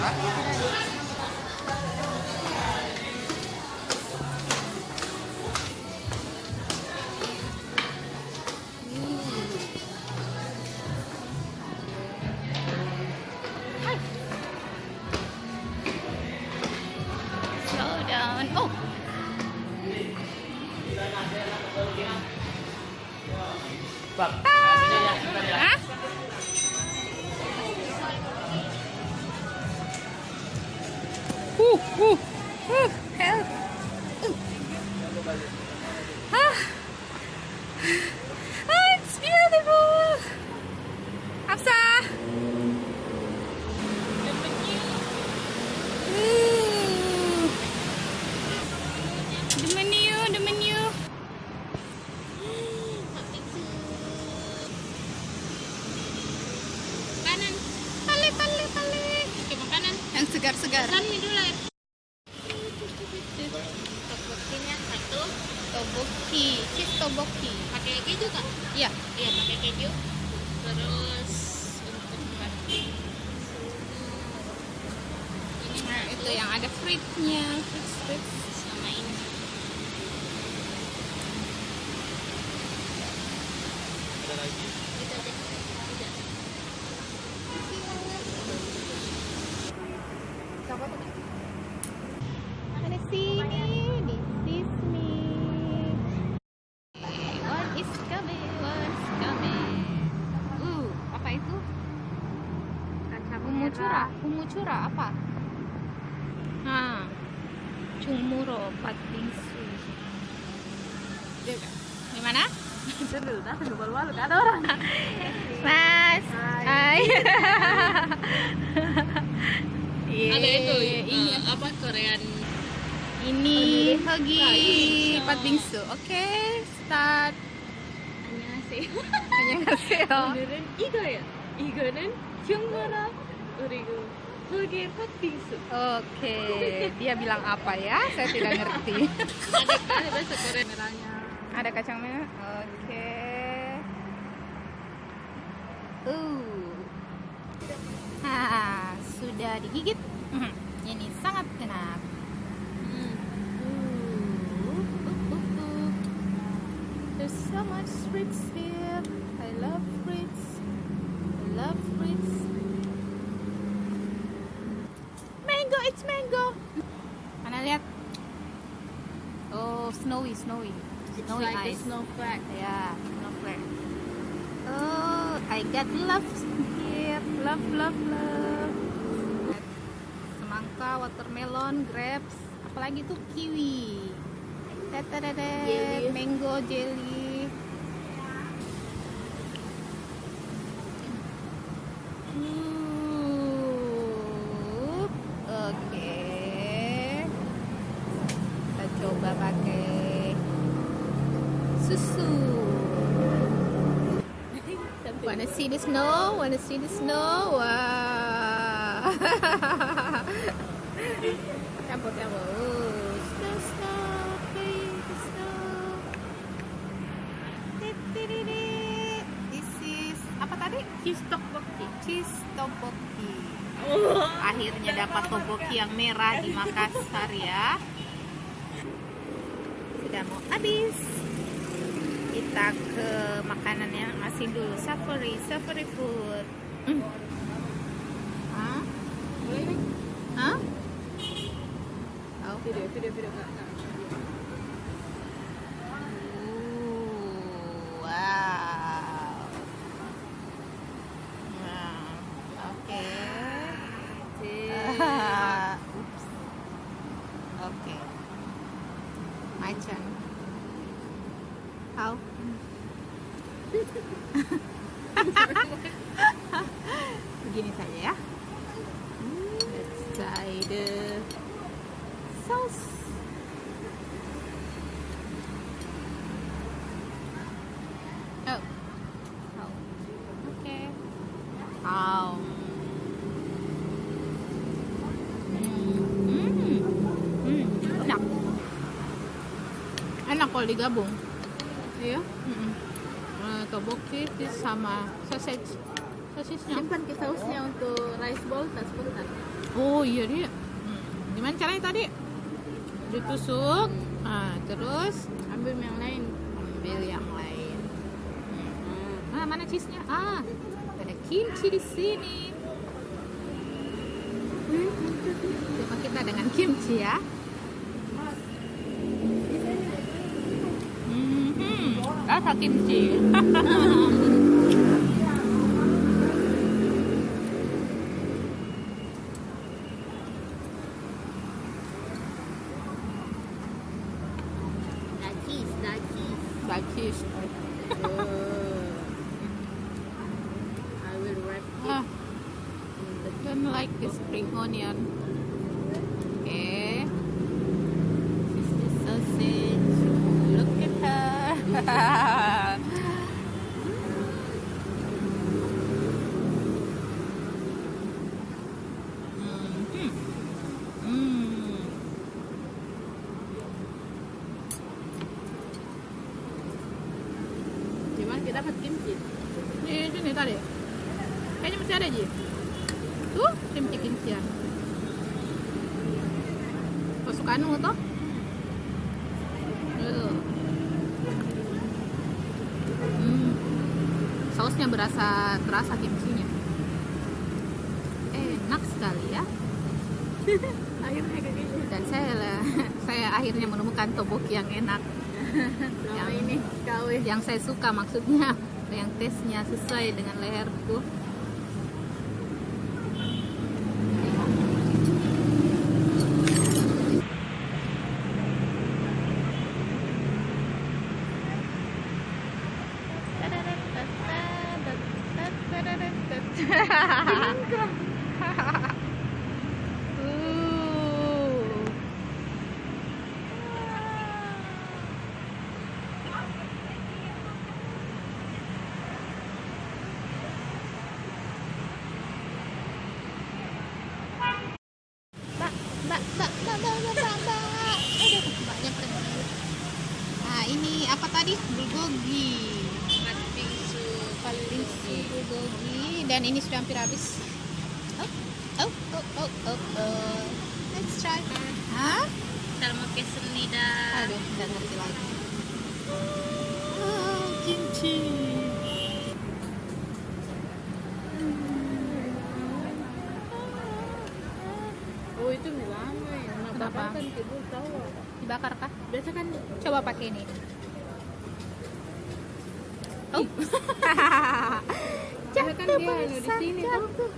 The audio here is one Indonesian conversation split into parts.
Slow down. Oh. Hah? Help. It's beautiful. Hafsa. The menu. Kanan. Pale. Oke, makanan. Yang segar-segar. Kan mie dulu ya. Tteokbokkinya satu. Tteokbokki, cheese tteokbokki. Pakai keju kak? Iya. Iya, pakai keju. Terus untuk ini Nah, itu yang ada fritnya, frit. sama ini. Itu aja. Tidak. Ada sini, di sini. One is coming. Apa itu? Kummucura apa? Chungmuro patbingsu. Gimana? Malu-malu ada orang. Mas. Hai. Ada itu Ini apa Korean ini hogi patbingsu. Oke, start. 안녕하세요. 오늘은 이거예요. 이거는 중국어 그리고 흑의 팥빙수. Oke, dia bilang apa ya? Saya tidak ngerti. Ada bahasa Korea merahnya. Ada kacang merah. Oke. Sudah digigit. Ini sangat enak. There's so much fruits here. I love fruits. Mango, it's mango. Mana lihat? Oh, snowy. Snowy ice. snowflake. Yeah, snowflake. Oh, I got love here. Love. Semangka, watermelon, grapes, apalagi tuh kiwi. Jelly. Mango jelly. Oke. Kita coba pakai susu. Wanna see the snow? Wow. Campur. Snow, baby snow. This is apa tadi? Cheese tteokbokki. Cheese tteokbokki. Akhirnya dapat tteokbokki yang merah di Makassar ya. Sudah mau habis. Kita ke makanan yang asin dulu. Savory food. Boleh nih? Hah? Video kak. Wow. Oke. Oops. Oke. Macan. How? Begini saja ya. Let's try the sauce. Oke. Enak kalau digabung. Iya. Tteokbokki sama sausage. sosisnya. Simpan ke sausnya untuk rice bowl tak sebentar. Oh iya dia. Gimana caranya tadi? Ditusuk. Ah, terus Ambil yang lain. ambil yang lain. Ah, mana cheese-nya? Ah, ada kimchi di sini. Coba kita dengan kimchi ya. Rasa kimchi. Cheese. I will wrap it. Ah, don't like the spring onion. Okay. This is the sausage. Look at her. Gimana kita dapat kimchi? Di sini tadi. Kayaknya masih ada Ji. Tuh, kimchi kimchian. Kesukaanmu toh? Sausnya terasa kimchinya. Enak sekali ya. Akhirnya kayak gitu. Dan saya akhirnya menemukan tteokbokki yang enak. Selama ini KW. Yang saya suka maksudnya, yang tesnya sesuai dengan leherku. Nah, ini apa tadi? Bulgogi. Bingsu bulgogi, dan ini sudah hampir habis. Oh. Let's try. Hah? 잘먹겠습니다. Aduh, nggak ngerti lagi. Kimchi. Oh itu lama ya. Nah, Kenapa? bakar kan timbul tahu. Dibakar kah? Biasa kan Coba pakai ini. Oh. biasa kan dia anu di sini tuh.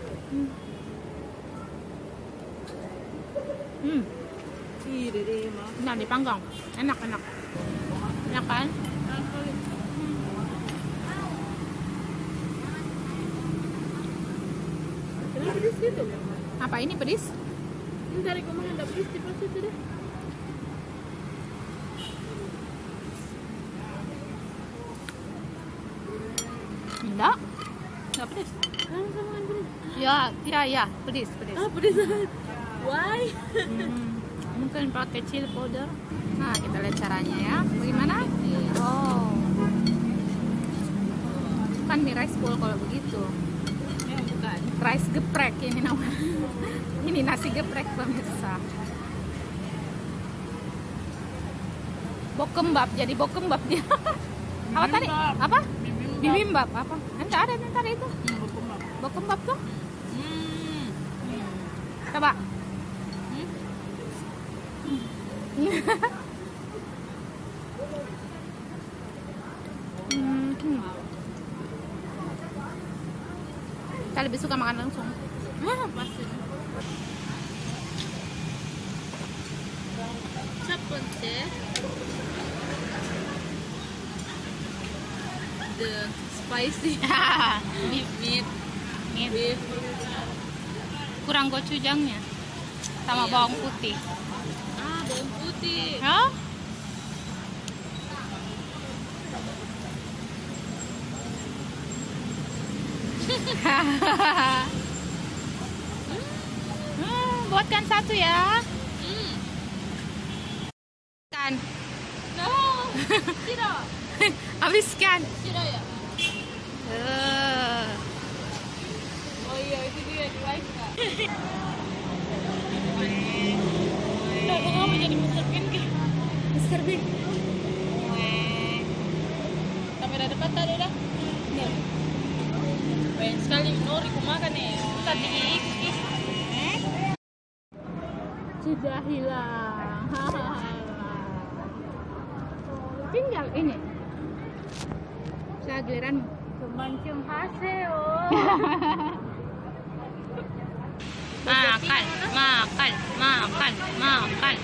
Ih, dede mah. Nah, dipanggang. Enak. Enak kan? Ini pedis gitu. Apa ini pedis? Ini dari kemana ada pedis di pas itu deh. Enggak pedis. Kan sama kan pedis. Ya, pedis. Ah, pedis. Why? Mungkin pakai chili powder. Nah, kita lihat caranya ya. Bagaimana? Oh. Bukan mie rice bowl kalau begitu. Bukan. Rice geprek ini namanya. Ini nasi geprek pemirsa. Bokembab, jadi bokembab dia. Apa tadi? Apa? Bibimbap. Apa? Enggak ada tadi itu. Bokembab tuh. Coba. Kita lebih suka makan langsung. Pasti. 첫 번째 the spicy beef meat. Kurang gochujangnya sama bawang putih. bawang putih. Ya? Buatkan satu ya. Kan. No, 싫어. Habiskan. 싫어요. Udah, kok kamu jadi Mr. Bean ke? Mr. Bean. Kamera depan tadi dah. Pengen sekali Nori ku makan nih. Tadi Sudah hilang. Tinggal ini. Saya giliranmu. Kemancing hasil. Makan, makan, makan, makan.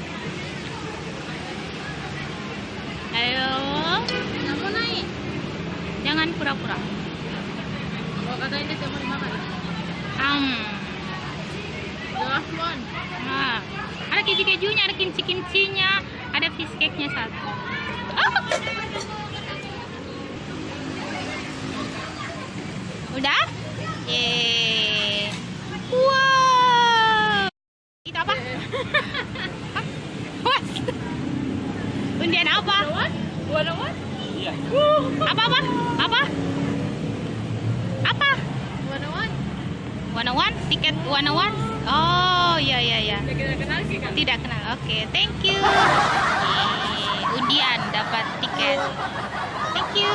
Ayo. Nggak mau naik. Jangan pura-pura. Oh, katanya dia mau dimakan. The last one. Nah, ada keju-kejunya, ada kimchi-kimchinya, ada fish cake-nya satu. Oh. Udah? Yeay. Wow. Itu apa? What? Undian apa? One? Iya. Apa? Apa? One. Tiket 101? Oh, iya. Tidak kenal sih kan? Tidak kenal. Oke, thank you. Yeay, undian dapat tiket. Thank you.